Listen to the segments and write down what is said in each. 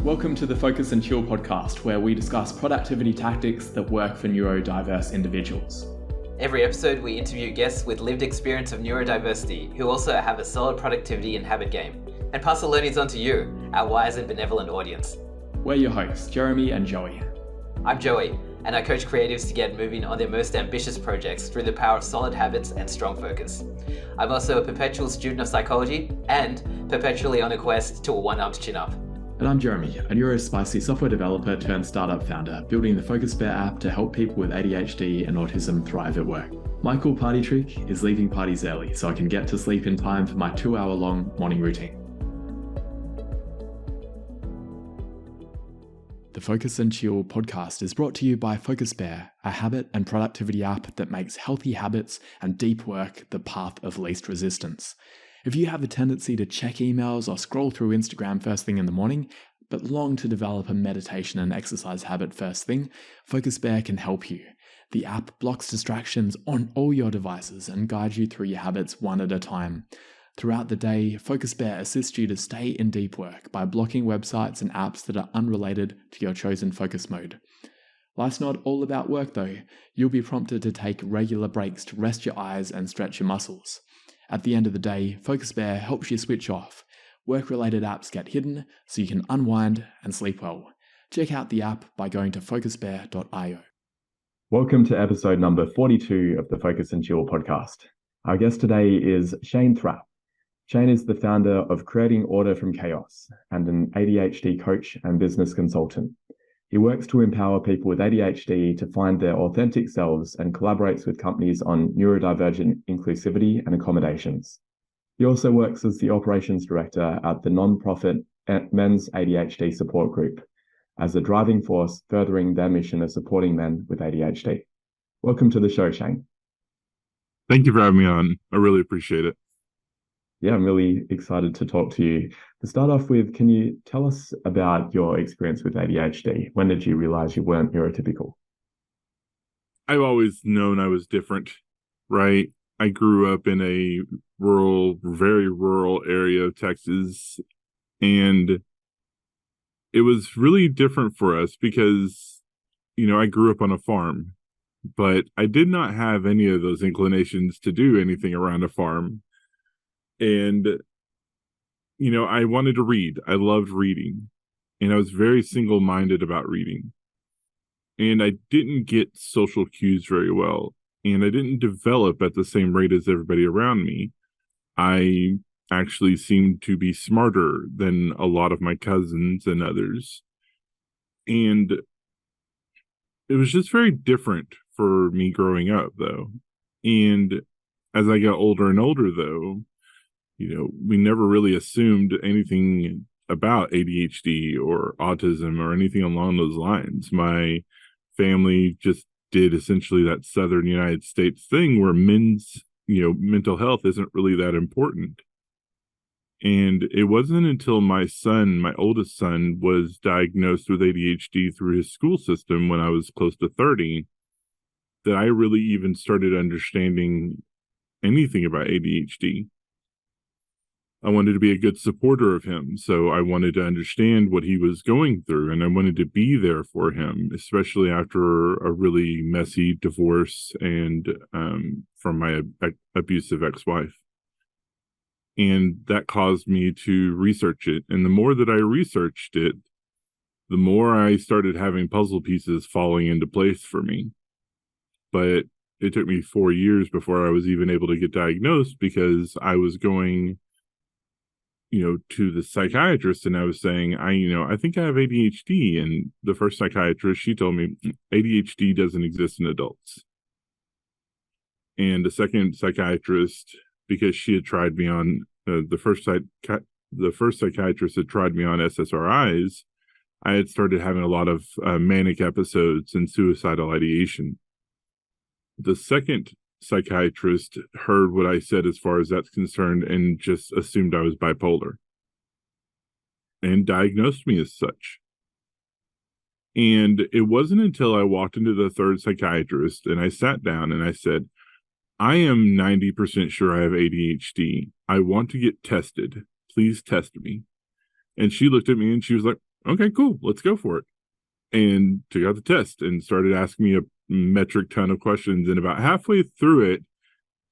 Welcome to the Focus and Chill podcast, where we discuss productivity tactics that work for neurodiverse individuals. Every episode, we interview guests with lived experience of neurodiversity who also have a solid productivity and habit game, and pass the learnings on to you, our wise and benevolent audience. We're your hosts, Jeremy and Joey. I'm Joey, and I coach creatives to get moving on their most ambitious projects through the power of solid habits and strong focus. I'm also a perpetual student of psychology and perpetually on a quest to a one-armed chin-up. And I'm Jeremy, a neurospicy software developer turned startup founder, building the Focus Bear app to help people with ADHD and autism thrive at work. My cool party trick is leaving parties early so I can get to sleep in time for my 2-hour-long morning routine. The Focus and Chill podcast is brought to you by Focus Bear, a habit and productivity app that makes healthy habits and deep work the path of least resistance. If you have a tendency to check emails or scroll through Instagram first thing in the morning, but long to develop a meditation and exercise habit first thing, Focus Bear can help you. The app blocks distractions on all your devices and guides you through your habits one at a time. Throughout the day, Focus Bear assists you to stay in deep work by blocking websites and apps that are unrelated to your chosen focus mode. Life's not all about work though. You'll be prompted to take regular breaks to rest your eyes and stretch your muscles. At the end of the day, Focus Bear helps you switch off. Work-related apps get hidden so you can unwind and sleep well. Check out the app by going to focusbear.io. Welcome to episode number 42 of the Focus and Chill podcast. Our guest today is Shane Thrapp. Shane is the founder of Creating Order from Chaos and an ADHD coach and business consultant. He works to empower people with ADHD to find their authentic selves and collaborates with companies on neurodivergent inclusivity and accommodations. He also works as the operations director at the non-profit Men's ADHD Support Group as a driving force furthering their mission of supporting men with ADHD. Welcome to the show, Shane. Thank you for having me on. I really appreciate it. Yeah, I'm really excited to talk to you. To start off with, can you tell us about your experience with ADHD? When did you realize you weren't neurotypical? I've always known I was different, right? I grew up in a very rural area of Texas, and it was really different for us because, I grew up on a farm, but I did not have any of those inclinations to do anything around a farm. And, I wanted to read. I loved reading. And I was very single-minded about reading. And I didn't get social cues very well. And I didn't develop at the same rate as everybody around me. I actually seemed to be smarter than a lot of my cousins and others. And it was just very different for me growing up, though. And as I got older and older, though, we never really assumed anything about ADHD or autism or anything along those lines. My family just did essentially that Southern United States thing where men's, mental health isn't really that important. And it wasn't until my oldest son, was diagnosed with ADHD through his school system when I was close to 30, that I really even started understanding anything about ADHD. I wanted to be a good supporter of him, so I wanted to understand what he was going through, and I wanted to be there for him, especially after a really messy divorce and from my abusive ex-wife. And that caused me to research it, and the more that I researched it, the more I started having puzzle pieces falling into place for me. But it took me 4 years before I was even able to get diagnosed because I was going to the psychiatrist and I was saying, I think I have ADHD. And the first psychiatrist, she told me ADHD doesn't exist in adults. And the second psychiatrist, because she had tried me on, the first psychiatrist had tried me on SSRIs, I had started having a lot of manic episodes and suicidal ideation. The second psychiatrist heard what I said as far as that's concerned and just assumed I was bipolar and diagnosed me as such. And it wasn't until I walked into the third psychiatrist and I sat down and I said, I am 90% sure I have ADHD. I want to get tested. Please test me. And she looked at me and she was like, okay, cool, let's go for it. And took out the test and started asking me a metric ton of questions. And about halfway through it,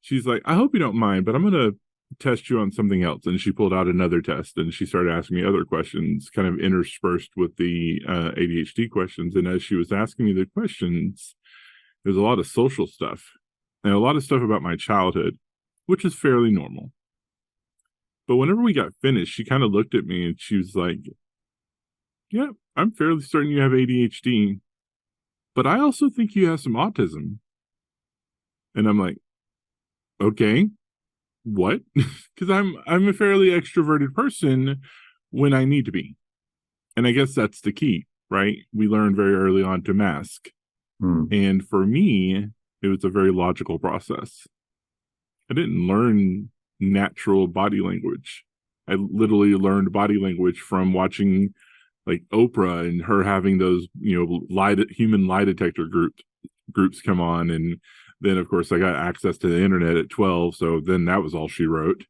she's like, I hope you don't mind, but I'm going to test you on something else. And she pulled out another test and she started asking me other questions, kind of interspersed with the ADHD questions. And as she was asking me the questions, there's a lot of social stuff and a lot of stuff about my childhood, which is fairly normal. But whenever we got finished, she kind of looked at me and she was like, yeah, I'm fairly certain you have ADHD, but I also think you have some autism. And I'm like, okay, what? Because I'm a fairly extroverted person when I need to be. And I guess that's the key, right? We learned very early on to mask. And for me, it was a very logical process. I didn't learn natural body language. I literally learned body language from watching like Oprah and her having those, human lie detector groups come on. And then of course I got access to the internet at 12. So then that was all she wrote.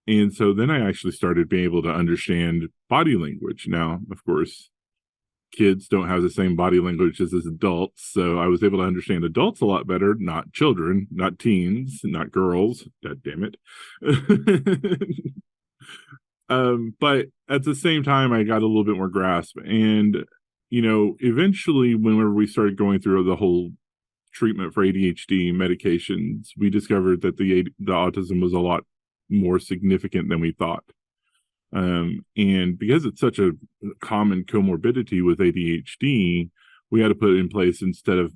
And so then I actually started being able to understand body language. Now, of course, kids don't have the same body language as adults. So I was able to understand adults a lot better, not children, not teens, not girls. God damn it. But at the same time, I got a little bit more grasp. And, eventually, whenever we started going through the whole treatment for ADHD medications, we discovered that the autism was a lot more significant than we thought. And because it's such a common comorbidity with ADHD, we had to put in place, instead of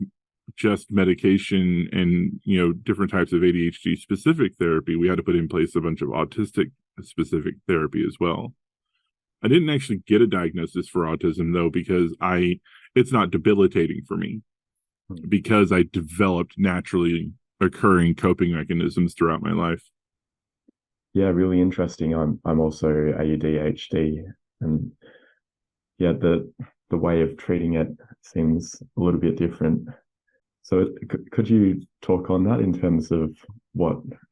just medication and, different types of ADHD specific therapy, we had to put in place a bunch of autistic specific therapy as well. I didn't actually get a diagnosis for autism though, because it's not debilitating for me, because I developed naturally occurring coping mechanisms throughout my life. Yeah, really interesting. I'm also ADHD, and yeah, the way of treating it seems a little bit different. So could you talk on that in terms of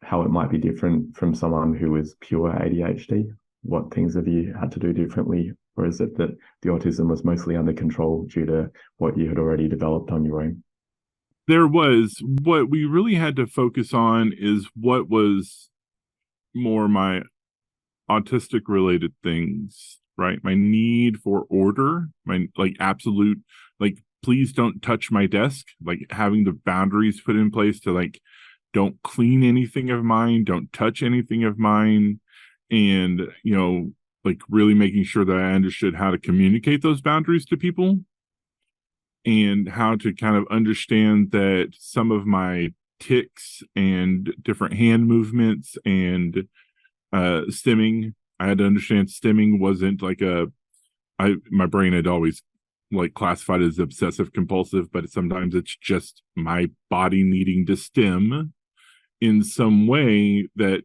how it might be different from someone who is pure ADHD? What things have you had to do differently? Or is it that the autism was mostly under control due to what you had already developed on your own? What we really had to focus on is what was more my autistic related things, right? My need for order, my absolute, please don't touch my desk, having the boundaries put in place to don't clean anything of mine, don't touch anything of mine. And, really making sure that I understood how to communicate those boundaries to people, and how to kind of understand that some of my tics and different hand movements and stimming, I had to understand stimming wasn't my brain had always classified as obsessive compulsive, but sometimes it's just my body needing to stim in some way that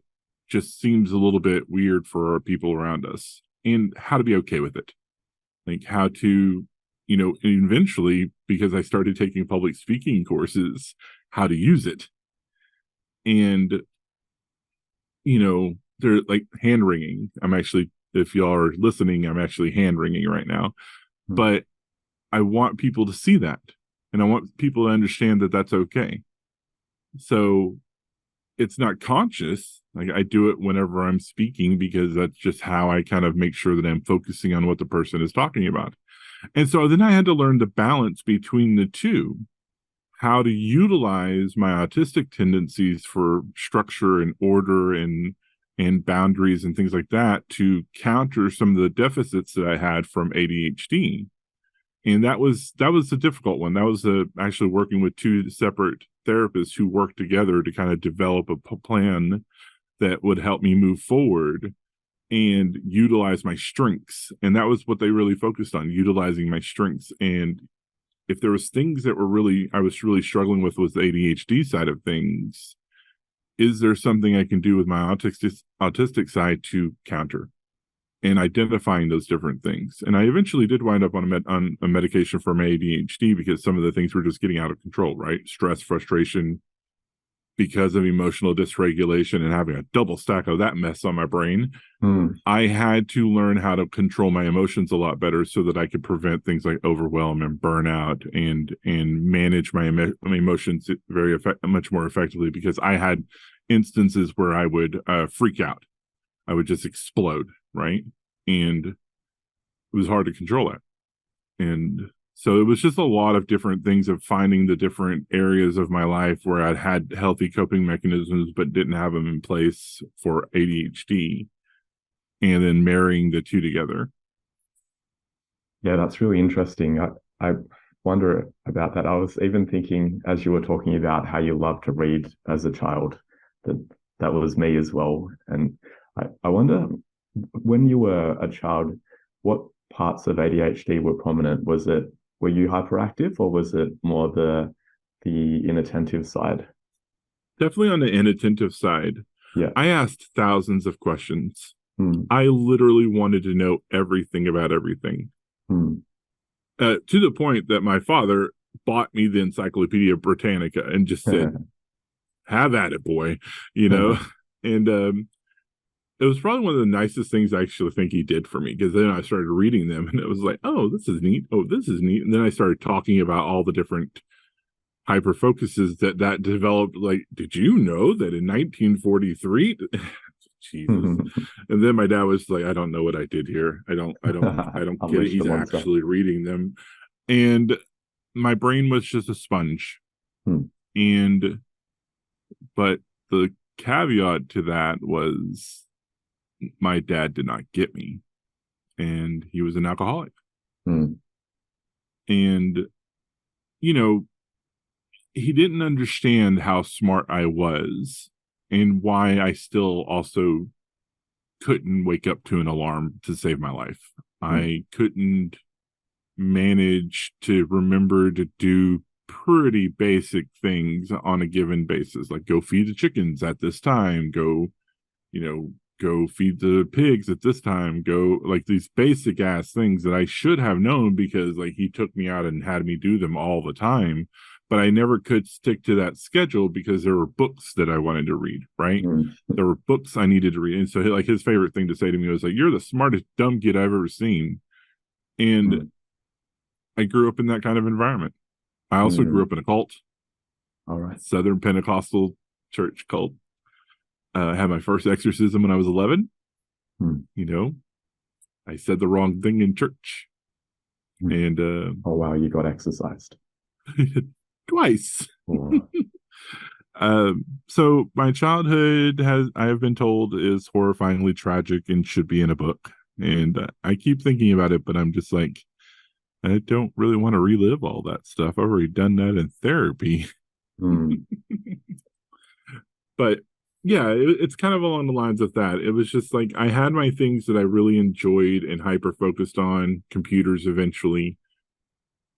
just seems a little bit weird for people around us, and how to be okay with it. How to, eventually, because I started taking public speaking courses, how to use it. And, they're hand wringing. I'm actually, if y'all are listening, I'm actually hand wringing right now. But I want people to see that. And I want people to understand that that's okay. So it's not conscious. I do it whenever I'm speaking, because that's just how I kind of make sure that I'm focusing on what the person is talking about. And so then I had to learn the balance between the two, how to utilize my autistic tendencies for structure and order and boundaries and things like that to counter some of the deficits that I had from ADHD. And that was a difficult one. That was actually working with two separate therapists who worked together to kind of develop a plan that would help me move forward and utilize my strengths. And that was what they really focused on, utilizing my strengths. And if there was things that I was really struggling with was the ADHD side of things, is there something I can do with my autistic side to counter? And identifying those different things. And I eventually did wind up on a medication for my ADHD, because some of the things were just getting out of control, right? Stress, frustration, because of emotional dysregulation and having a double stack of that mess on my brain, Mm. I had to learn how to control my emotions a lot better so that I could prevent things like overwhelm and burnout and manage my emotions much more effectively, because I had instances where I would freak out. I would just explode, right? And it was hard to control that. And so it was just a lot of different things of finding the different areas of my life where I'd had healthy coping mechanisms but didn't have them in place for ADHD, and then marrying the two together. Yeah, that's really interesting. I wonder about that. I was even thinking, as you were talking about how you loved to read as a child, that was me as well. And I wonder, when you were a child, what parts of ADHD were prominent? Were you hyperactive, or was it more the inattentive side? Definitely on the inattentive side. Yeah. I asked thousands of questions. Mm. I literally wanted to know everything about everything. Mm. To the point that my father bought me the Encyclopedia Britannica and just said, have at it, boy, you know? And it was probably one of the nicest things I actually think he did for me, because then I started reading them and it was like, oh, this is neat. Oh, this is neat. And then I started talking about all the different hyper focuses that developed. Like, did you know that in 1943? Jesus. And then my dad was like, I don't know what I did here. I don't get it. He's actually reading them. And my brain was just a sponge. But the caveat to that was my dad did not get me, and he was an alcoholic. And, you know, he didn't understand how smart I was and why I still also couldn't wake up to an alarm to save my life. I couldn't manage to remember to do pretty basic things on a given basis, like go feed the chickens at this time, go feed the pigs at this time, go, like, these basic ass things that I should have known, because like he took me out and had me do them all the time. But I never could stick to that schedule because there were books that I wanted to read, right? There were books I needed to read. And so like his favorite thing to say to me was like, you're the smartest dumb kid I've ever seen. And I grew up in that kind of environment. I also grew up in a cult. All right. Southern Pentecostal church cult. I had my first exorcism when I was 11. You know, I said the wrong thing in church. And oh wow, you got exercised. Twice. So my childhood I have been told, is horrifyingly tragic and should be in a book. And I keep thinking about it, but I'm just like, I don't really want to relive all that stuff. I've already done that in therapy. But yeah, it's kind of along the lines of that. It was just like, I had my things that I really enjoyed and hyper focused on, computers eventually.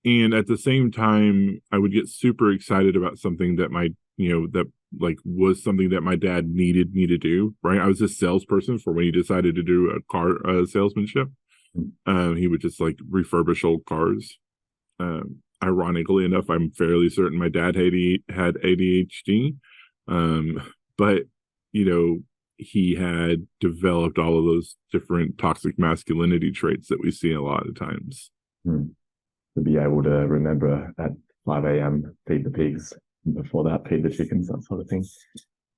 And at the same time, I would get super excited about something that was something that my dad needed me to do, right? I was a salesperson for when he decided to do a car salesmanship. He would just like refurbish old cars. Ironically enough, I'm fairly certain my dad had ADHD. But, you know, he had developed all of those different toxic masculinity traits that we see a lot of times. To be able to remember at 5 a.m. feed the pigs, before that feed the chickens, that sort of thing.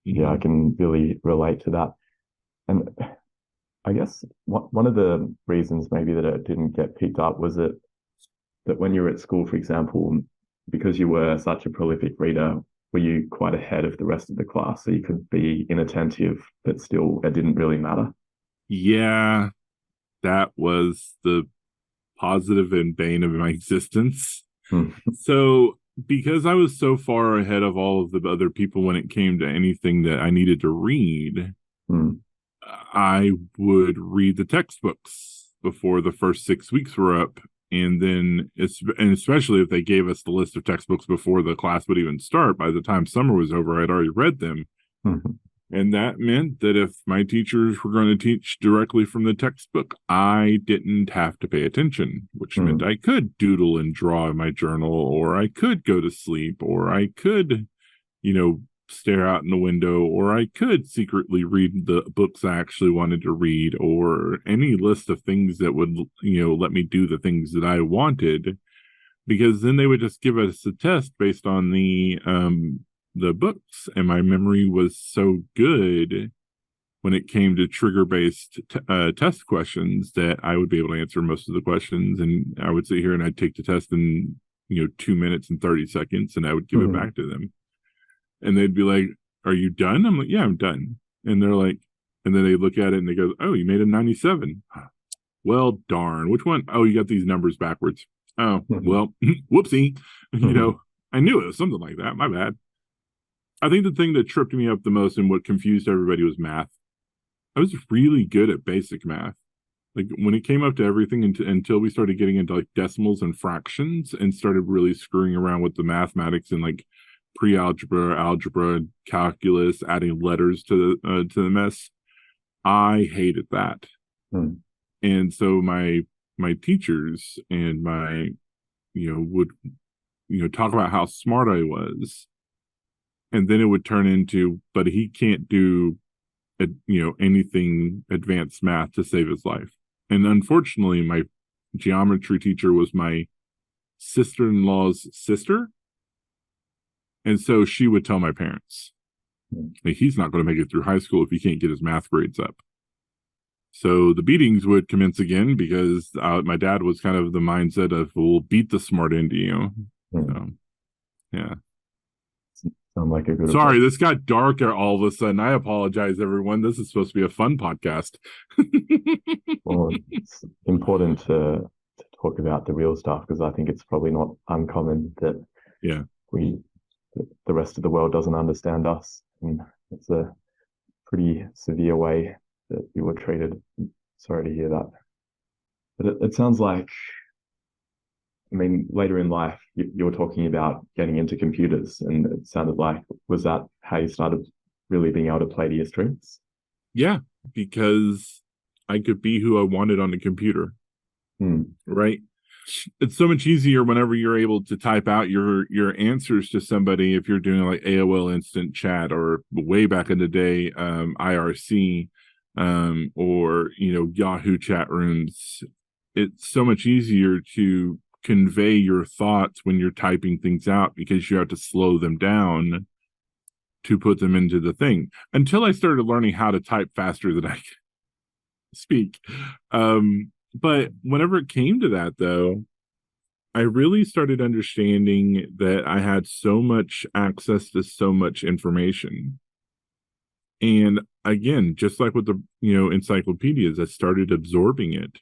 Yeah, I can really relate to that. And I guess one of the reasons maybe that it didn't get picked up was that when you were at school, for example, because you were such a prolific reader, were you quite ahead of the rest of the class, so you could be inattentive, but still it didn't really matter? Yeah, that was the positive and bane of my existence. So because I was so far ahead of all of the other people when it came to anything that I needed to read, I would read the textbooks before the first 6 weeks were up. And then, especially if they gave us the list of textbooks before the class would even start, by the time summer was over, I'd already read them. And that meant that if my teachers were going to teach directly from the textbook, I didn't have to pay attention, which meant I could doodle and draw in my journal, or I could go to sleep, or I could, stare out in the window, or I could secretly read the books I actually wanted to read, or any list of things that would, let me do the things that I wanted, because then they would just give us a test based on the books, and my memory was so good when it came to trigger-based test questions that I would be able to answer most of the questions, and I would sit here and I'd take the test in 2 minutes and 30 seconds, and I would give it back to them. And they'd be like, "Are you done?" I'm like, "Yeah, I'm done." And they're like, and then they look at it and they go, "Oh, you made a 97. Well, darn. Which one? Oh, you got these numbers backwards. Oh, well, whoopsie. I knew it was something like that. My bad." I think the thing that tripped me up the most and what confused everybody was math. I was really good at basic math. Like when it came up to everything until we started getting into like decimals and fractions and started really screwing around with the mathematics and like pre-algebra, algebra, calculus, adding letters to the mess. I hated that. And so my teachers and my would talk about how smart I was, and then it would turn into, but he can't do anything advanced math to save his life. And unfortunately, my geometry teacher was my sister-in-law's sister. And so she would tell my parents, like, he's not going to make it through high school if he can't get his math grades up. So the beatings would commence again because my dad was kind of the mindset of, we'll beat the smart into you. So, yeah. Sound like a good Sorry, this got darker all of a sudden. I apologize, everyone. This is supposed to be a fun podcast. Well, it's important to talk about the real stuff, because I think it's probably not uncommon that the rest of the world doesn't understand us, and it's a pretty severe way that you were treated. Sorry to hear that. But it sounds like, later in life, you were talking about getting into computers, and it sounded like, was that how you started really being able to play to your strengths? Yeah, because I could be who I wanted on the computer, right? It's so much easier whenever you're able to type out your answers to somebody, if you're doing like AOL Instant Chat, or way back in the day, IRC, or, Yahoo chat rooms. It's so much easier to convey your thoughts when you're typing things out, because you have to slow them down to put them into the thing. Until I started learning how to type faster than I could speak. But whenever it came to that, though, I really started understanding that I had so much access to so much information. And again, just like with the, encyclopedias, I started absorbing it.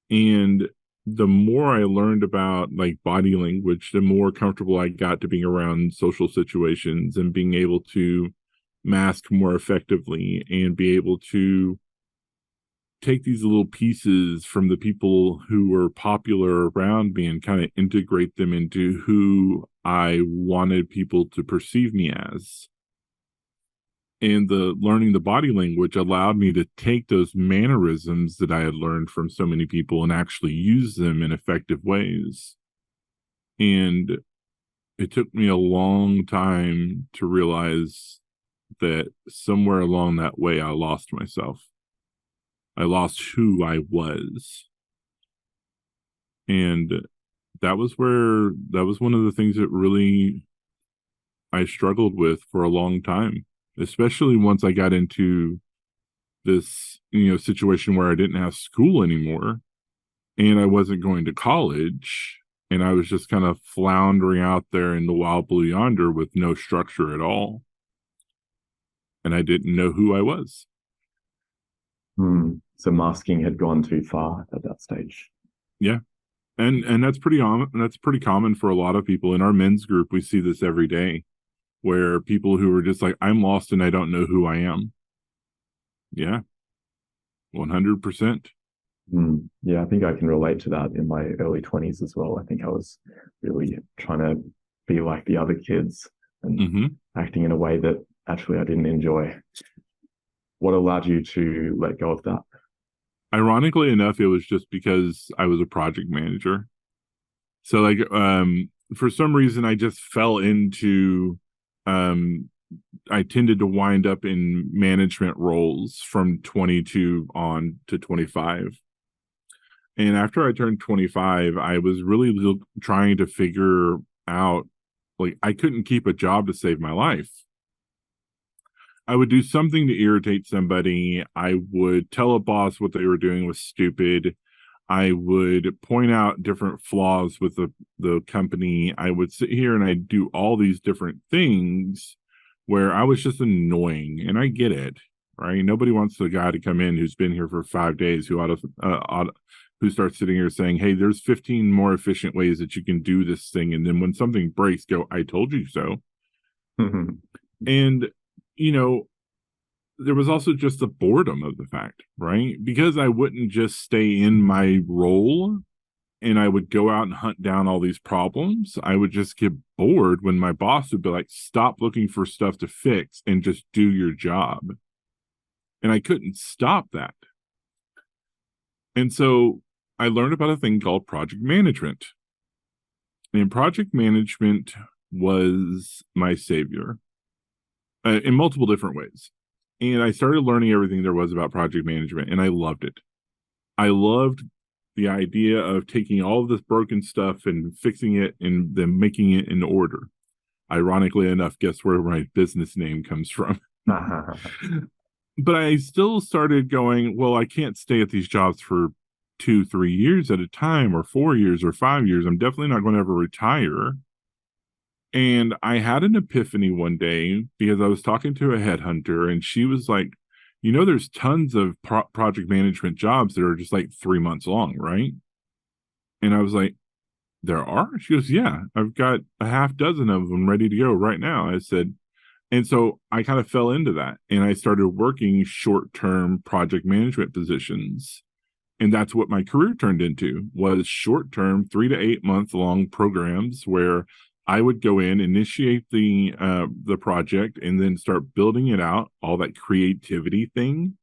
And the more I learned about like body language, the more comfortable I got to being around social situations and being able to mask more effectively and be able to take these little pieces from the people who were popular around me and kind of integrate them into who I wanted people to perceive me as. And the learning the body language allowed me to take those mannerisms that I had learned from so many people and actually use them in effective ways. And it took me a long time to realize that somewhere along that way, I lost myself. I lost who I was. And that was one of the things that really I struggled with for a long time, especially once I got into this, situation where I didn't have school anymore and I wasn't going to college, and I was just kind of floundering out there in the wild blue yonder with no structure at all. And I didn't know who I was. So masking had gone too far at that stage. Yeah. And that's pretty common for a lot of people. In our men's group, we see this every day, where people who are just like, I'm lost and I don't know who I am. Yeah. 100%. Yeah, I think I can relate to that in my early 20s as well. I think I was really trying to be like the other kids and acting in a way that actually I didn't enjoy. What allowed you to let go of that? Ironically enough, it was just because I was a project manager. So like, for some reason, I just fell into I tended to wind up in management roles from 22 on to 25. And after I turned 25, I was really trying to figure out, like, I couldn't keep a job to save my life. I would do something to irritate somebody. I would tell a boss what they were doing was stupid. I would point out different flaws with the company. I would sit here and I'd do all these different things where I was just annoying. And I get it, right? Nobody wants the guy to come in who's been here for 5 days who starts sitting here saying, hey, there's 15 more efficient ways that you can do this thing. And then when something breaks, go, I told you so. And, you know, there was also just the boredom of the fact, right? Because I wouldn't just stay in my role and I would go out and hunt down all these problems. I would just get bored when my boss would be like, stop looking for stuff to fix and just do your job. And I couldn't stop that. And so I learned about a thing called project management. And project management was my savior in multiple different ways. And I started learning everything there was about project management, and I loved it. I loved the idea of taking all of this broken stuff and fixing it and then making it in order. Ironically enough, guess where my business name comes from? But I still started going, well, I can't stay at these jobs for 2-3 years at a time, or 4 years or 5 years. I'm definitely not going to ever retire. And I had an epiphany one day because I was talking to a headhunter, and she was like, you know, there's tons of project management jobs that are just like 3 months long, right? And I was like, there are? She goes, yeah, I've got a half dozen of them ready to go right now. I said, and so I kind of fell into that, and I started working short-term project management positions. And that's what my career turned into, was short-term 3 to 8 month long programs where I would go in, initiate the project, and then start building it out, all that creativity thing.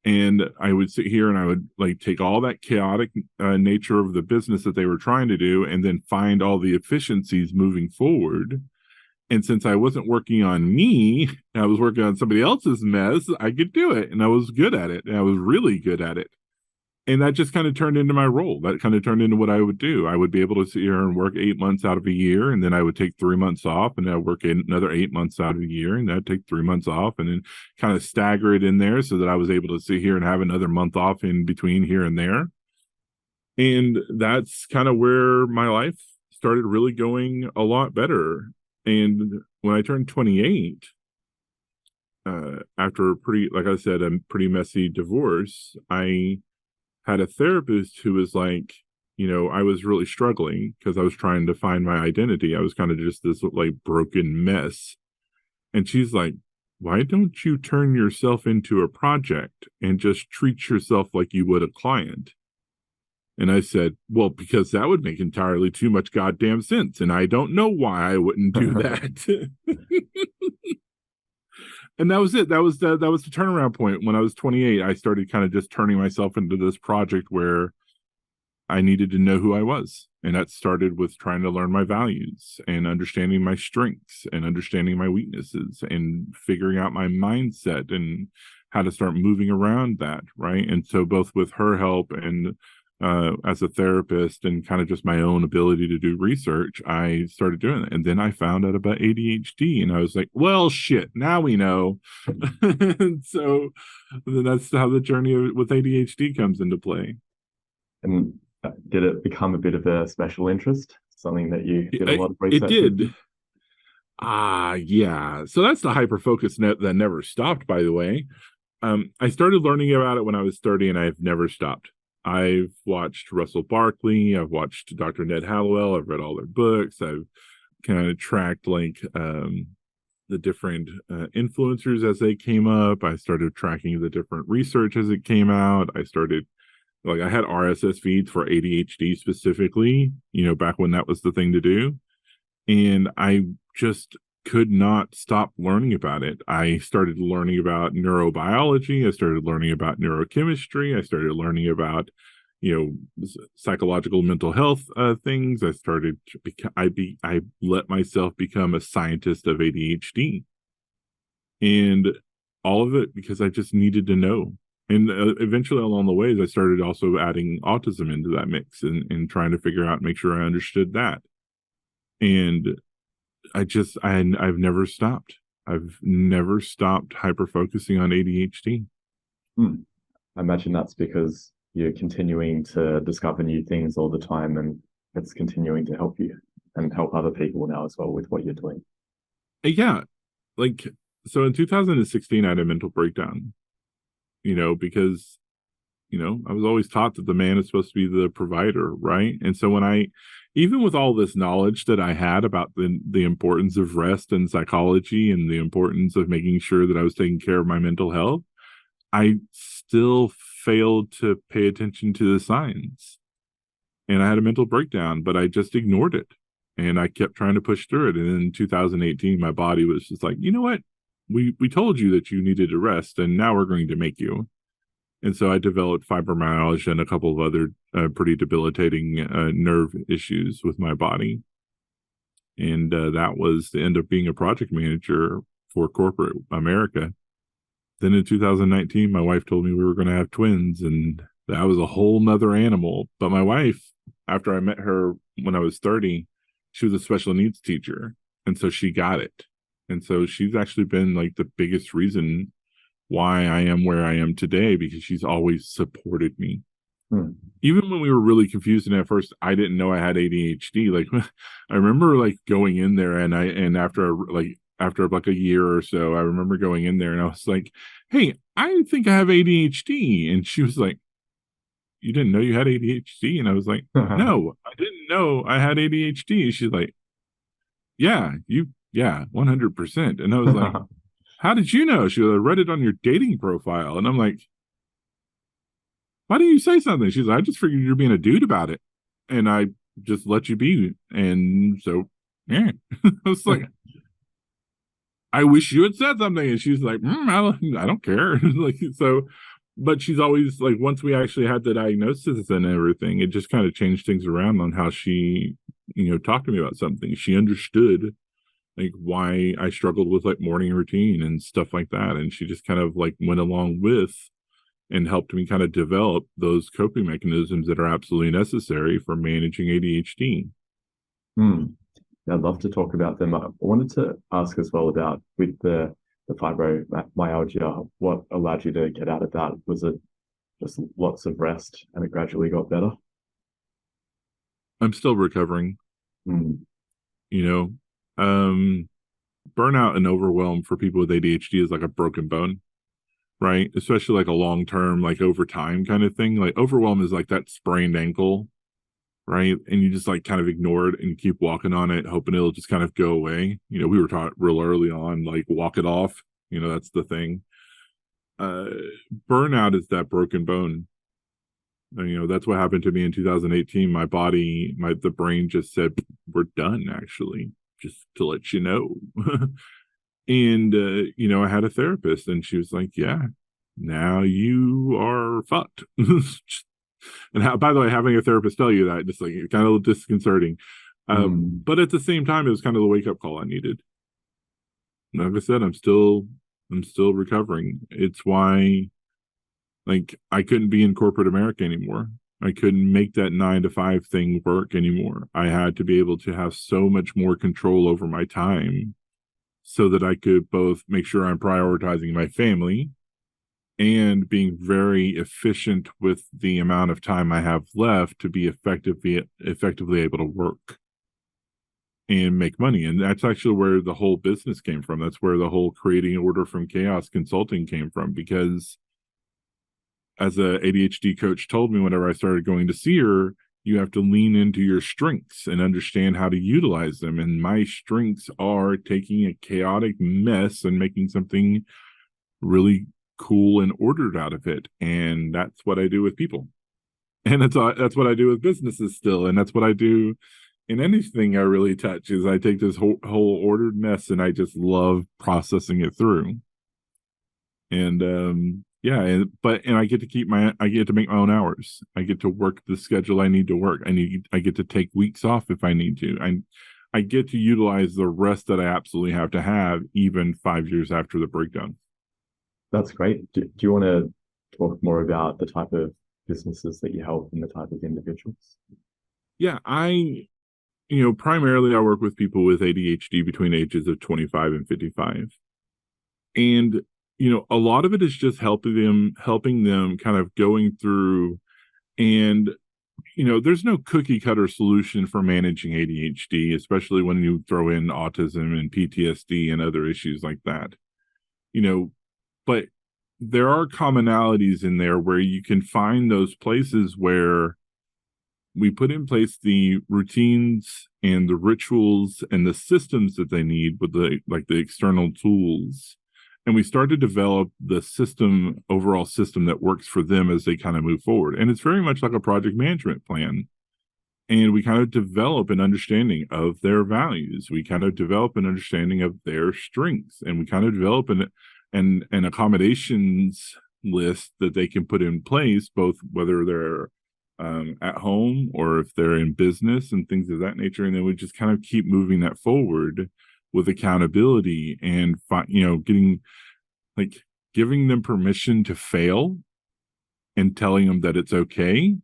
And I would sit here and I would like take all that chaotic nature of the business that they were trying to do, and then find all the efficiencies moving forward. And since I wasn't working on me, I was working on somebody else's mess, I could do it. And I was good at it. And I was really good at it. And that just kind of turned into my role. That kind of turned into what I would do. I would be able to sit here and work 8 months out of a year, and then I would take 3 months off, and I'd work another 8 months out of a year, and I'd take 3 months off, and then kind of stagger it in there so that I was able to sit here and have another month off in between here and there. And that's kind of where my life started really going a lot better. And when I turned 28, after a pretty messy divorce, I had a therapist who was like, you know, I was really struggling because I was trying to find my identity. I was kind of just this like broken mess. And she's like, why don't you turn yourself into a project and just treat yourself like you would a client? And I said, well, because that would make entirely too much goddamn sense. And I don't know why I wouldn't do that. And that was it. That was the turnaround point. When I was 28, I started kind of just turning myself into this project where I needed to know who I was. And that started with trying to learn my values and understanding my strengths and understanding my weaknesses and figuring out my mindset and how to start moving around that, right? And so both with her help and as a therapist and kind of just my own ability to do research, I started doing it. And then I found out about ADHD, and I was like, well, shit, now we know. So then that's how the journey with ADHD comes into play. And did it become a bit of a special interest? Something that you did a lot of research? It did. Yeah. So that's the hyper-focus net that never stopped, by the way. I started learning about it when I was 30, and I've never stopped. I've watched Russell Barkley. I've watched Dr. Ned Hallowell. I've read all their books. I've kind of tracked like the different influencers as they came up. I started tracking the different research as it came out. I had RSS feeds for ADHD specifically, you know, back when that was the thing to do. And I just could not stop learning about it. I started learning about neurobiology. I started learning about neurochemistry. I started learning about, you know, psychological mental health things. I let myself become a scientist of ADHD. And all of it because I just needed to know. And eventually along the ways, I started also adding autism into that mix and trying to figure out, make sure I understood that. And I've never stopped. I've never stopped hyper focusing on ADHD. I imagine that's because you're continuing to discover new things all the time, and it's continuing to help you and help other people now as well with what you're doing. Yeah. Like, so in 2016, I had a mental breakdown, because, I was always taught that the man is supposed to be the provider, right? And so even with all this knowledge that I had about the importance of rest and psychology and the importance of making sure that I was taking care of my mental health, I still failed to pay attention to the signs. And I had a mental breakdown, but I just ignored it. And I kept trying to push through it. And in 2018, my body was just like, you know what? We told you that you needed to rest, and now we're going to make you. And so I developed fibromyalgia and a couple of other pretty debilitating nerve issues with my body. And that was the end of being a project manager for corporate America. Then in 2019, my wife told me we were going to have twins, and that was a whole nother animal. But my wife, after I met her when I was 30, she was a special needs teacher. And so she got it. And so she's actually been like the biggest reason why I am where I am today, because she's always supported me. Even when we were really confused, and at first I didn't know I had ADHD. Like I remember like going in there, and after like a year or so, I remember going in there and I was like, "Hey, I think I have ADHD." And she was like, "You didn't know you had ADHD?" And I was like, "No, I didn't know I had ADHD." She's like, "Yeah, 100%." And I was like, "How did you know?" She was like, "I read it on your dating profile." And I'm like, "Why do you say something?" She's like, "I just figured you're being a dude about it, and I just let you be." And so, yeah, I was like, "I wish you had said something." And she's like, I don't care." Like, so, but she's always like, once we actually had the diagnosis and everything, it just kind of changed things around on how she, talked to me about something. She understood like why I struggled with like morning routine and stuff like that. And she just kind of like went along with and helped me kind of develop those coping mechanisms that are absolutely necessary for managing ADHD. I'd love to talk about them. I wanted to ask as well about with the fibromyalgia, what allowed you to get out of that? Was it just lots of rest and it gradually got better? I'm still recovering. Burnout and overwhelm for people with ADHD is like a broken bone, right? Especially like a long-term, like over time kind of thing. Like overwhelm is like that sprained ankle, right? And you just like kind of ignore it and you keep walking on it, hoping it'll just kind of go away. We were taught real early on, like walk it off. That's the thing. Burnout is that broken bone. And, that's what happened to me in 2018. My body, the brain just said, "We're done, actually, just to let you know." And, I had a therapist and she was like, "Yeah, now you are fucked." And by the way, having a therapist tell you that, just like kind of disconcerting. But at the same time, it was kind of the wake up call I needed. Like I said, I'm still recovering. It's why, like, I couldn't be in corporate America anymore. I couldn't make that 9 to 5 thing work anymore. I had to be able to have so much more control over my time so that I could both make sure I'm prioritizing my family and being very efficient with the amount of time I have left to be effectively able to work and make money. And that's actually where the whole business came from. That's where the whole creating order from chaos consulting came from, because as a ADHD coach told me whenever I started going to see her, you have to lean into your strengths and understand how to utilize them. And my strengths are taking a chaotic mess and making something really cool and ordered out of it. And that's what I do with people. And that's what I do with businesses still. And that's what I do in anything I really touch, is I take this whole ordered mess and I just love processing it through. And I get to make my own hours. I get to work the schedule I need to work. I get to take weeks off if I need to. I get to utilize the rest that I absolutely have to have even 5 years after the breakdown. That's great. Do you want to talk more about the type of businesses that you help and the type of individuals? Yeah, primarily I work with people with ADHD between ages of 25 and 55. And, a lot of it is just helping them kind of going through, and, there's no cookie cutter solution for managing ADHD, especially when you throw in autism and PTSD and other issues like that, but there are commonalities in there where you can find those places where we put in place the routines and the rituals and the systems that they need with the external tools. And we start to develop the overall system that works for them as they kind of move forward. And it's very much like a project management plan. And we kind of develop an understanding of their values. We kind of develop an understanding of their strengths, and we kind of develop an accommodations list that they can put in place, both whether they're at home or if they're in business and things of that nature. And then we just kind of keep moving that forward with accountability and giving them permission to fail and telling them that it's okay,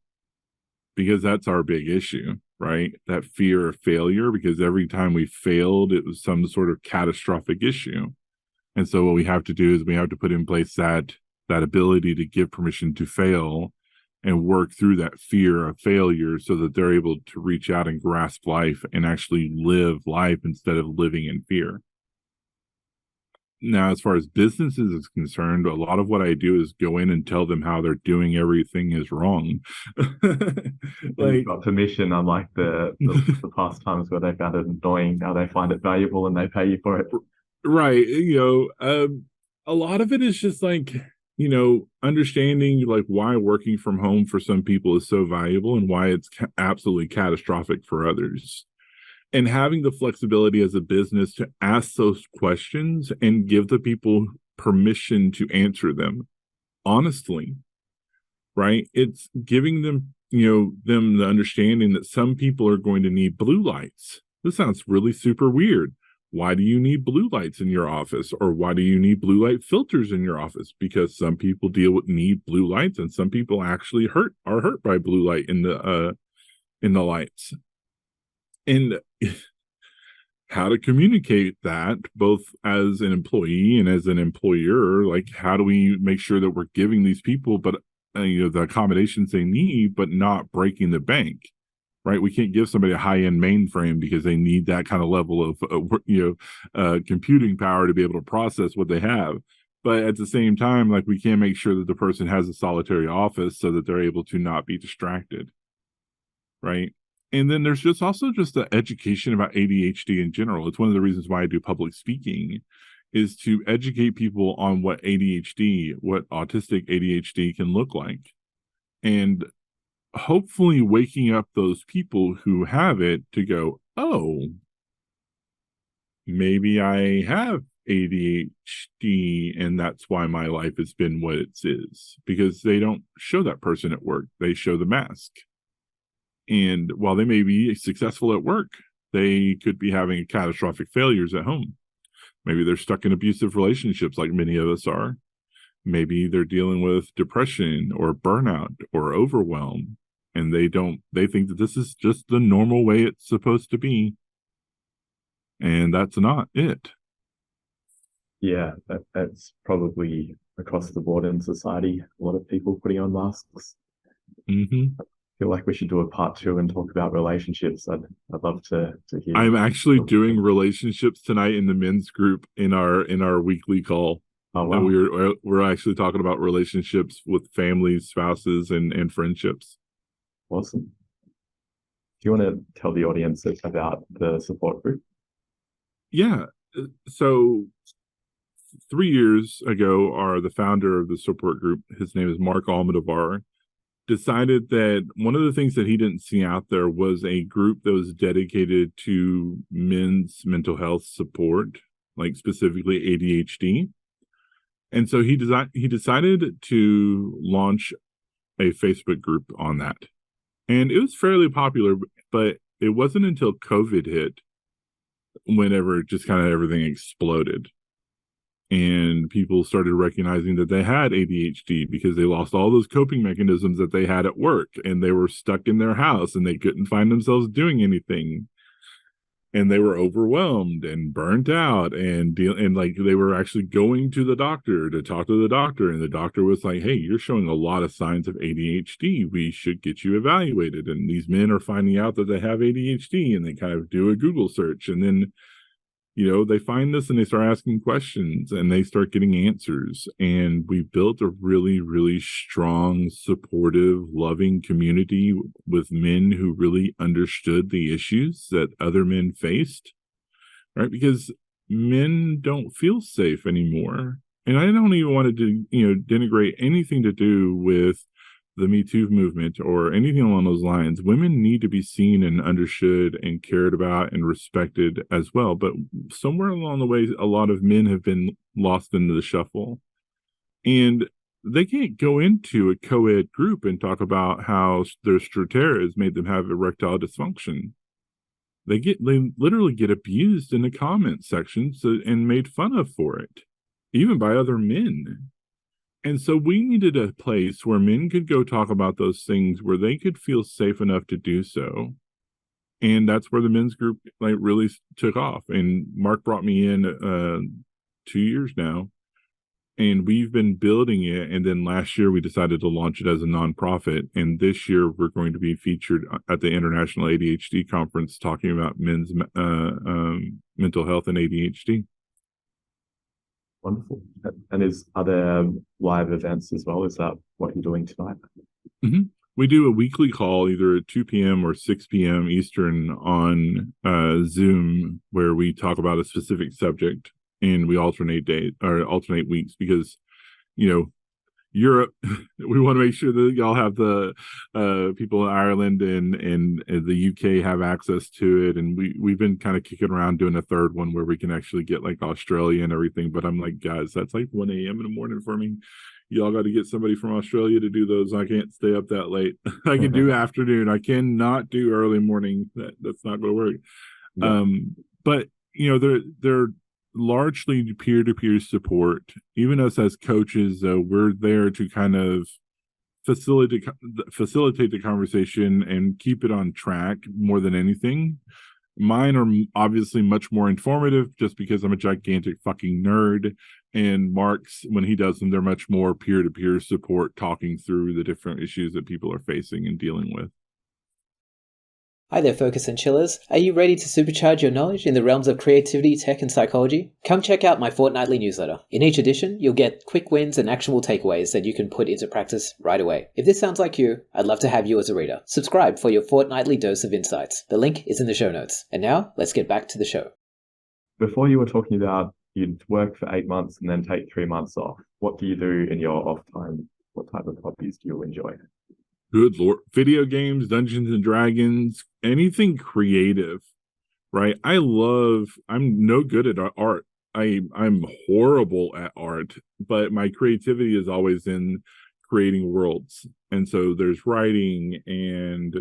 because that's our big issue, right? That fear of failure, because every time we failed, it was some sort of catastrophic issue. And so what we have to do is we have to put in place that ability to give permission to fail and work through that fear of failure so that they're able to reach out and grasp life and actually live life instead of living in fear. Now, as far as businesses is concerned, a lot of what I do is go in and tell them how they're doing everything is wrong. You've got permission, unlike the past times where they found it annoying. Now they find it valuable and they pay you for it. Right. A lot of it is just understanding why working from home for some people is so valuable and why it's absolutely catastrophic for others. And having the flexibility as a business to ask those questions and give the people permission to answer them honestly, right? It's giving them, them the understanding that some people are going to need blue lights. This sounds really super weird. Why do you need blue lights in your office? Or why do you need blue light filters in your office? Because some people need blue lights, and some people actually are hurt by blue light in the lights. And how to communicate that both as an employee and as an employer, how do we make sure that we're giving these people the accommodations they need, but not breaking the bank? Right? We can't give somebody a high-end mainframe because they need that kind of level of computing power to be able to process what they have. But at the same time, we can't make sure that the person has a solitary office so that they're able to not be distracted. Right? And then there's also the education about ADHD in general. It's one of the reasons why I do public speaking, is to educate people on what autistic ADHD can look like. And hopefully waking up those people who have it to go, oh, maybe I have ADHD and that's why my life has been what it is, because they don't show that person at work. They show the mask. And while they may be successful at work, they could be having catastrophic failures at home. Maybe they're stuck in abusive relationships like many of us are. Maybe they're dealing with depression or burnout or overwhelm, and they think that this is just the normal way it's supposed to be. And that's not it. Yeah, that's probably across the board in society. A lot of people putting on masks. Mm-hmm. I feel like we should do a part 2 and talk about relationships. I'd love to hear. I'm actually doing relationships tonight in the men's group in our weekly call. Oh, wow. And we're actually talking about relationships with families, spouses, and friendships. Awesome. Do you want to tell the audience about the support group? Yeah. So 3 years ago, the founder of the support group, his name is Mark Almodovar, decided that one of the things that he didn't see out there was a group that was dedicated to men's mental health support, specifically ADHD. And so he decided to launch a Facebook group on that. And it was fairly popular, but it wasn't until COVID hit whenever just kind of everything exploded. And people started recognizing that they had ADHD because they lost all those coping mechanisms that they had at work, and they were stuck in their house and they couldn't find themselves doing anything. And they were overwhelmed and burnt out, and like they were actually going to the doctor to talk to the doctor, and the doctor was like, hey, you're showing a lot of signs of ADHD. We should get you evaluated. And these men are finding out that they have ADHD, and they kind of do a Google search, and then they find this and they start asking questions and they start getting answers. And we built a really, really strong, supportive, loving community with men who really understood the issues that other men faced, right? Because men don't feel safe anymore. And I don't even want to, denigrate anything to do with the Me Too movement or anything along those lines. Women need to be seen and understood and cared about and respected as well. But somewhere along the way, a lot of men have been lost into the shuffle. And they can't go into a co-ed group and talk about how their strateria has made them have erectile dysfunction. They literally get abused in the comment sections and made fun of for it, even by other men. And so we needed a place where men could go talk about those things, where they could feel safe enough to do so. And that's where the men's group really took off. And Mark brought me in 2 years now, and we've been building it. And then last year we decided to launch it as a nonprofit. And this year we're going to be featured at the International ADHD Conference talking about men's mental health and ADHD. Wonderful. And are there live events as well? Is that what you're doing tonight? Mm-hmm. We do a weekly call either at 2 p.m. or 6 p.m. Eastern on Zoom, where we talk about a specific subject, and we alternate weeks because, Europe, we want to make sure that y'all have the people in Ireland and the UK have access to it. And we've been kind of kicking around doing a third one where we can actually get like Australia and everything. But I'm like, guys, that's like 1 a.m. in the morning for me. Y'all got to get somebody from Australia to do those. I can't stay up that late. I can do afternoon. I cannot do early morning. That's not going to work. Yeah. But they're largely peer-to-peer support. Even us as coaches, we're there to kind of facilitate the conversation and keep it on track more than anything. Mine are obviously much more informative just because I'm a gigantic fucking nerd, and Mark's, when he does them, they're much more peer-to-peer support, talking through the different issues that people are facing and dealing with. Hi there, Focus and Chillers. Are you ready to supercharge your knowledge in the realms of creativity, tech, and psychology? Come check out my fortnightly newsletter. In each edition, you'll get quick wins and actionable takeaways that you can put into practice right away. If this sounds like you, I'd love to have you as a reader. Subscribe for your fortnightly dose of insights. The link is in the show notes. And now, let's get back to the show. Before you were talking about you'd work for 8 months and then take 3 months off. What do you do in your off time? What type of hobbies do you enjoy? Good Lord. Video games, Dungeons and Dragons, anything creative, right? I'm no good at art. I'm horrible at art, but my creativity is always in creating worlds. And so there's writing and,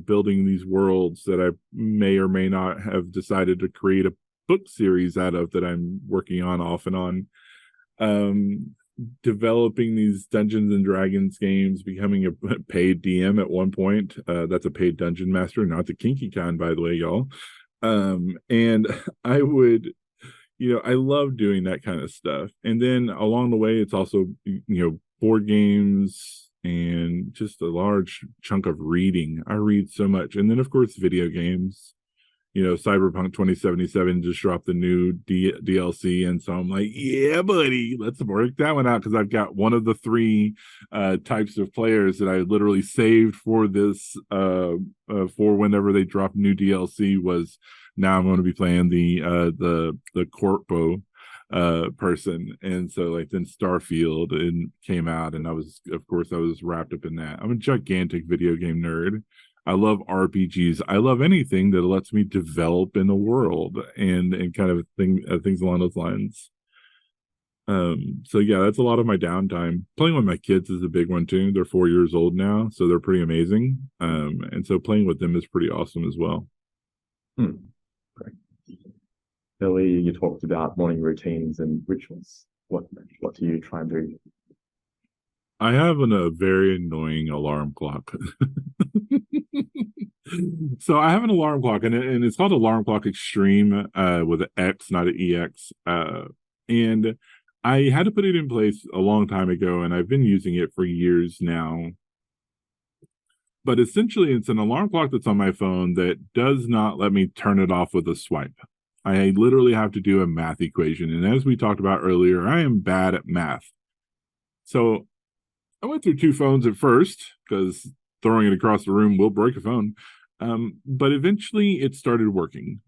building these worlds that I may or may not have decided to create a book series out of that I'm working on off and on. Developing these Dungeons and Dragons games, becoming a paid DM at one point. That's a paid dungeon master, not the kinky kind, by the way, y'all. And I would, I love doing that kind of stuff. And then along the way, it's also, board games and just a large chunk of reading. I read so much. And then, of course, video games. Cyberpunk 2077 just dropped the new DLC. And so I'm like, yeah, buddy, let's work that one out. Because I've got one of the 3 types of players that I literally saved for this, for whenever they drop new DLC was now I'm going to be playing the Corpo person. And so then Starfield came out, and I was wrapped up in that. I'm a gigantic video game nerd. I love RPGs. I love anything that lets me develop in the world and kind of things along those lines. So yeah, that's a lot of my downtime. Playing with my kids is a big one too. They're 4 years old now, so they're pretty amazing. And so playing with them is pretty awesome as well. Great. earlier you talked about morning routines and rituals. What do you try and do? I have a very annoying alarm clock. So I have an alarm clock, and it's called Alarm Clock Extreme, with an X, not an EX. And I had to put it in place a long time ago, and I've been using it for years now. But essentially, it's an alarm clock that's on my phone that does not let me turn it off with a swipe. I literally have to do a math equation. And as we talked about earlier, I am bad at math. So I went through two phones at first because throwing it across the room will break a phone. But eventually it started working.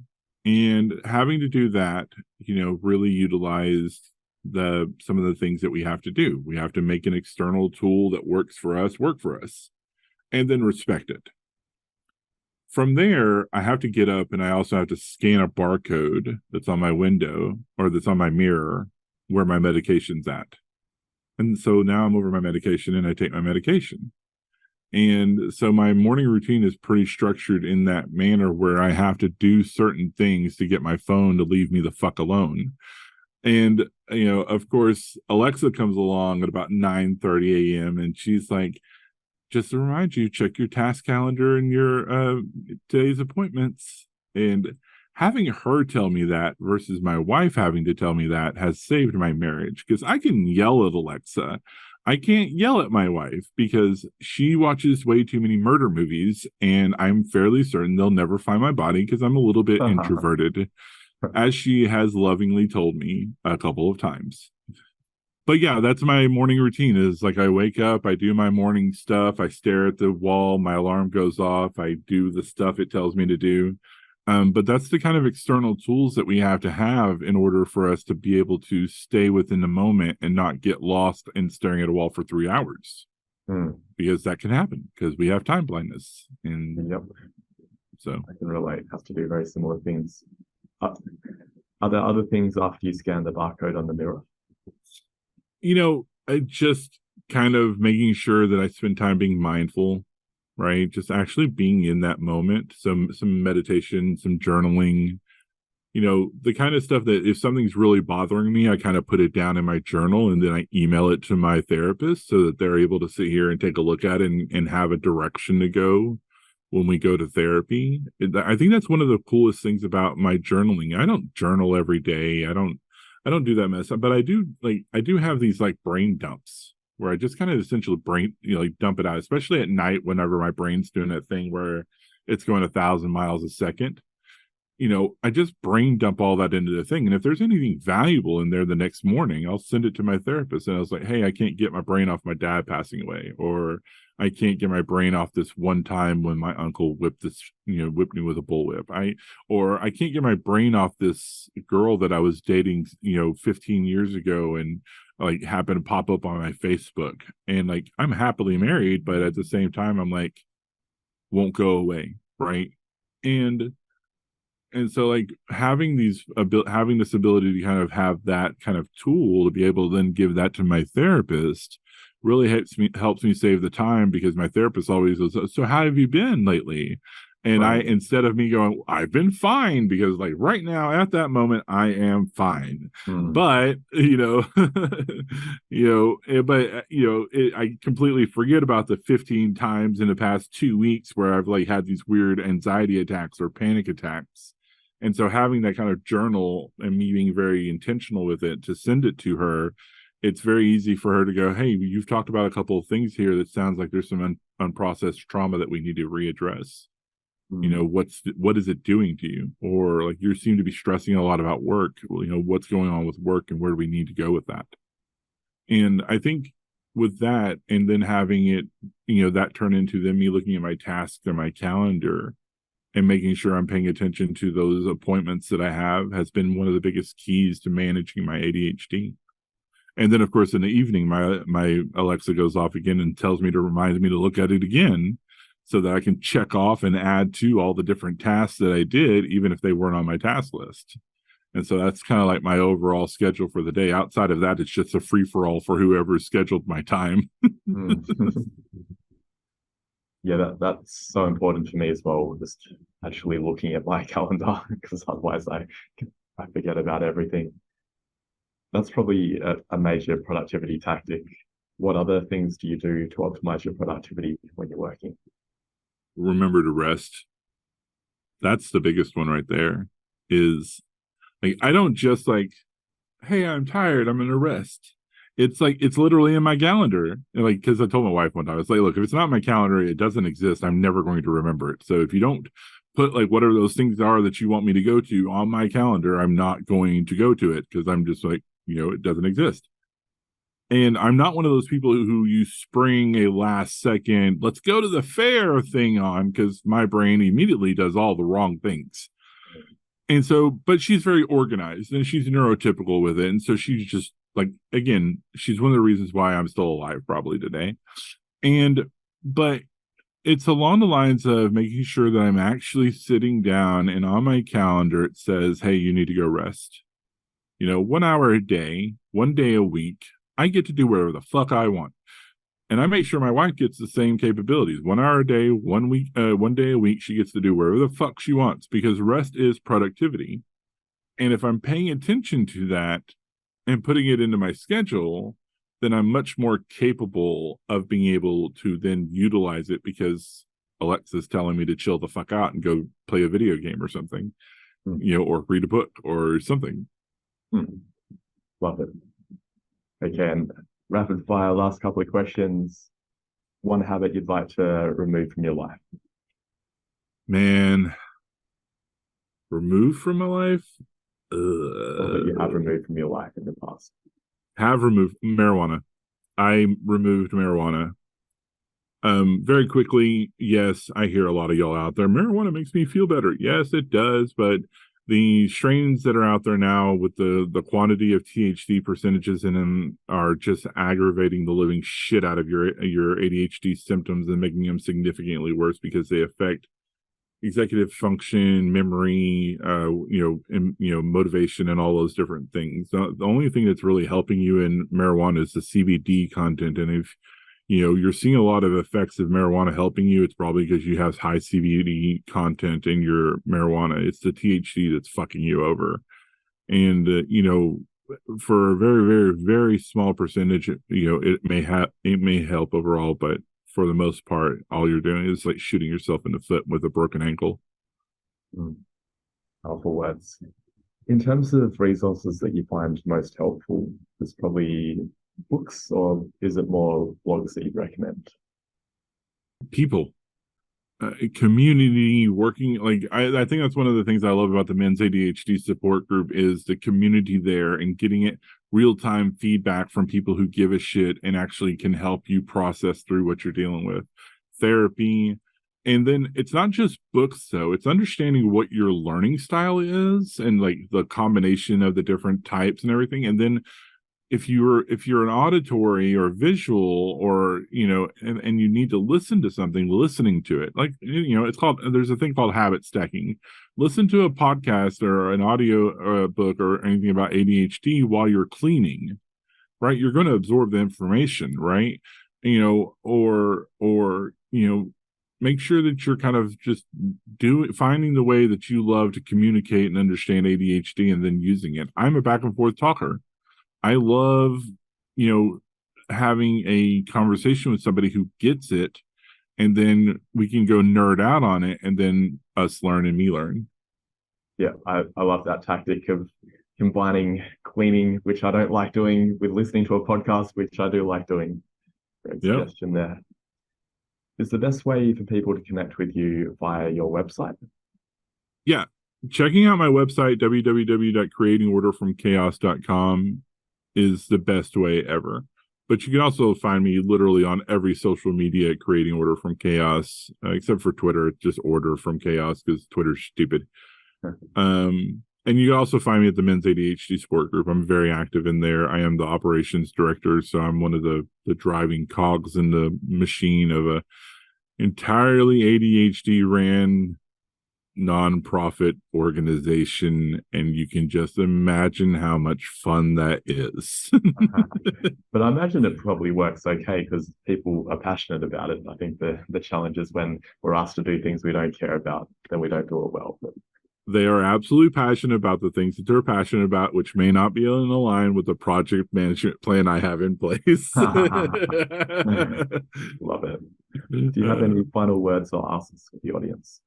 And having to do that, really utilized some of the things that we have to do. We have to make an external tool that works for us, work for us, and then respect it. From there, I have to get up and I also have to scan a barcode that's on my window or that's on my mirror where my medication's at. And so now I'm over my medication and I take my medication. And so my morning routine is pretty structured in that manner where I have to do certain things to get my phone to leave me the fuck alone. And, of course, Alexa comes along at about 9:30 a.m. and she's like, just to remind you, check your task calendar and your today's appointments. And having her tell me that versus my wife having to tell me that has saved my marriage, because I can yell at Alexa. I can't yell at my wife because she watches way too many murder movies, and I'm fairly certain they'll never find my body because I'm a little bit introverted, as she has lovingly told me a couple of times. But yeah, that's my morning routine is like I wake up, I do my morning stuff, I stare at the wall, my alarm goes off, I do the stuff it tells me to do. But that's the kind of external tools that we have to have in order for us to be able to stay within the moment and not get lost in staring at a wall for 3 hours. Because that can happen because we have time blindness. And Yep. So I can relate. Have to do very similar things. Are there other things after you scan the barcode on the mirror? I just kind of making sure that I spend time being mindful, right? Just actually being in that moment. Some meditation, some journaling, the kind of stuff that if something's really bothering me, I kind of put it down in my journal and then I email it to my therapist so that they're able to sit here and take a look at it and have a direction to go when we go to therapy. I think that's one of the coolest things about my journaling. I don't journal every day. I don't do that mess up, but I do have these like brain dumps where I just kind of essentially dump it out, especially at night whenever my brain's doing that thing where it's going 1,000 miles a second. I just brain dump all that into the thing. And if there's anything valuable in there the next morning, I'll send it to my therapist. And I was like, hey, I can't get my brain off my dad passing away, or I can't get my brain off this one time when my uncle whipped me with a bullwhip. I can't get my brain off this girl that I was dating, 15 years ago and like happened to pop up on my Facebook. And like, I'm happily married, but at the same time, I'm like, won't go away. Right. And so like having this ability to kind of have that kind of tool to be able to then give that to my therapist really helps me save the time, because my therapist always goes, so how have you been lately? And right. Instead of me going, I've been fine, because like right now at that moment I am fine. But I completely forget about the 15 times in the past 2 weeks where I've like had these weird anxiety attacks or panic attacks. And so having that kind of journal and me being very intentional with it to send it to her, it's very easy for her to go, hey, you've talked about a couple of things here that sounds like there's some unprocessed trauma that we need to readdress. What is it doing to you? Or like you seem to be stressing a lot about work. What's going on with work and where do we need to go with that? And I think with that, and then having it, that turn into then me looking at my tasks and my calendar and making sure I'm paying attention to those appointments that I have has been one of the biggest keys to managing my ADHD. And then, of course, in the evening, my Alexa goes off again and reminds me to look at it again so that I can check off and add to all the different tasks that I did, even if they weren't on my task list. And so that's kind of like my overall schedule for the day. Outside of that, it's just a free-for-all for whoever scheduled my time. Yeah, that's so important for me as well, just actually looking at my calendar, because otherwise I I forget about everything. That's probably a major productivity tactic. What other things do you do to optimize your productivity when you're working? Remember to rest. That's the biggest one right there. Is like I don't just like, hey, I'm tired, I'm gonna rest. It's like it's literally in my calendar. Like, because I told my wife one time, I was like, look, if it's not in my calendar, it doesn't exist. I'm never going to remember it. So if you don't put like whatever those things are that you want me to go to on my calendar, I'm not going to go to it because I'm just like, it doesn't exist. And I'm not one of those people who you spring a last second, let's go to the fair thing on, because my brain immediately does all the wrong things. And so, but she's very organized and she's neurotypical with it. And so she's just like, again, she's one of the reasons why I'm still alive probably today. But it's along the lines of making sure that I'm actually sitting down and on my calendar, it says, hey, you need to go rest. 1 hour a day, 1 day a week, I get to do whatever the fuck I want. And I make sure my wife gets the same capabilities. 1 hour a day, 1 day a week, she gets to do wherever the fuck she wants, because rest is productivity. And if I'm paying attention to that and putting it into my schedule, then I'm much more capable of being able to then utilize it, because Alexa's telling me to chill the fuck out and go play a video game or something, or read a book or something. Love it. Okay, and rapid fire, last couple of questions. One habit you'd like to remove from your life? Man, remove from my life? Or that you have removed from your life in the past? Have removed marijuana. I removed marijuana. Very quickly, yes, I hear a lot of y'all out there, marijuana makes me feel better. Yes, it does, but the strains that are out there now with the quantity of THC percentages in them are just aggravating the living shit out of your ADHD symptoms and making them significantly worse, because they affect executive function, memory, motivation, and all those different things. The only thing that's really helping you in marijuana is the CBD content. And if you're seeing a lot of effects of marijuana helping you, it's probably because you have high CBD content in your marijuana. It's the THC that's fucking you over. And, for a very, very, very small percentage, it may help overall, but for the most part, all you're doing is like shooting yourself in the foot with a broken ankle. Powerful words. In terms of resources that you find most helpful, there's probably books, or is it more blogs that you'd recommend? People, community, working. Like I think that's one of the things I love about the men's ADHD support group is the community there, and getting it real-time feedback from people who give a shit and actually can help you process through what you're dealing with. Therapy. And then it's not just books, though. It's understanding what your learning style is and like the combination of the different types and everything. And then if you're an auditory or visual, or and you need to listen to something, listening to it, like there's a thing called habit stacking. Listen to a podcast or an audio book or anything about ADHD while you're cleaning, right? You're going to absorb the information, right? Or make sure that you're kind of just finding the way that you love to communicate and understand ADHD and then using it. I'm a back and forth talker. I love, having a conversation with somebody who gets it, and then we can go nerd out on it, and then us learn and me learn. Yeah, I love that tactic of combining cleaning, which I don't like doing, with listening to a podcast, which I do like doing. Great suggestion there. Is the best way for people to connect with you via your website? Yeah. Checking out my website, www.creatingorderfromchaos.com, is the best way ever. But you can also find me literally on every social media at Creating Order from Chaos, except for Twitter. It's just Order from Chaos because Twitter's stupid. And you can also find me at the Men's ADHD Support Group. I'm very active in there. I am the operations director, so I'm one of the driving cogs in the machine of a entirely ADHD ran nonprofit organization, and you can just imagine how much fun that is. But I imagine it probably works okay because people are passionate about it. I think the challenge is when we're asked to do things we don't care about, then we don't do it well. But They are absolutely passionate about the things that they're passionate about, which may not be in line with the project management plan I have in place. Love it. Do you have any final words or asks for the audience?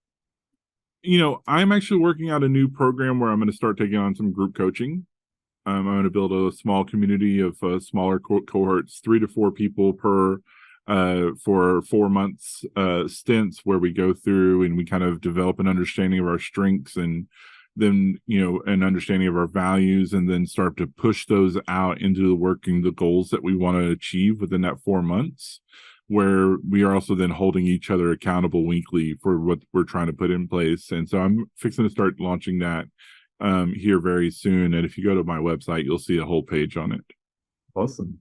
I'm actually working out a new program where I'm going to start taking on some group coaching. I'm going to build a small community of smaller cohorts, 3 to 4 people per for 4 months stints, where we go through and we kind of develop an understanding of our strengths, and then an understanding of our values, and then start to push those out into the goals that we want to achieve within that 4 months, where we are also then holding each other accountable weekly for what we're trying to put in place. And so I'm fixing to start launching that here very soon. And if you go to my website, you'll see a whole page on it. Awesome.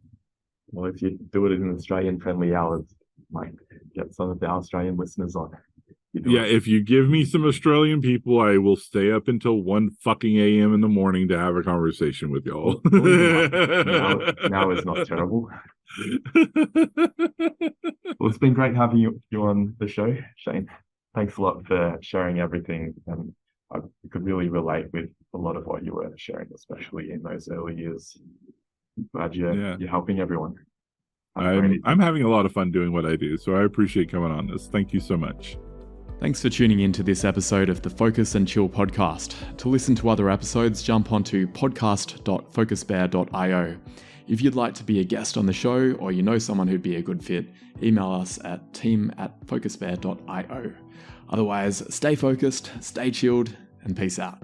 Well, if you do it in Australian-friendly hours, might get some of the Australian listeners on. Yeah, if you give me some Australian people, I will stay up until 1 fucking a.m. in the morning to have a conversation with y'all. Now is not terrible. Well, it's been great having you on the show, Shane. Thanks a lot for sharing everything. And I could really relate with a lot of what you were sharing, especially in those early years. Glad you're helping everyone. I'm having a lot of fun doing what I do, so I appreciate coming on this. Thank you so much. Thanks for tuning in to this episode of the Focus and Chill podcast. To listen to other episodes, jump onto podcast.focusbear.io. If you'd like to be a guest on the show, or you know someone who'd be a good fit, email us at team@focusbear.io. Otherwise, stay focused, stay chilled, and peace out.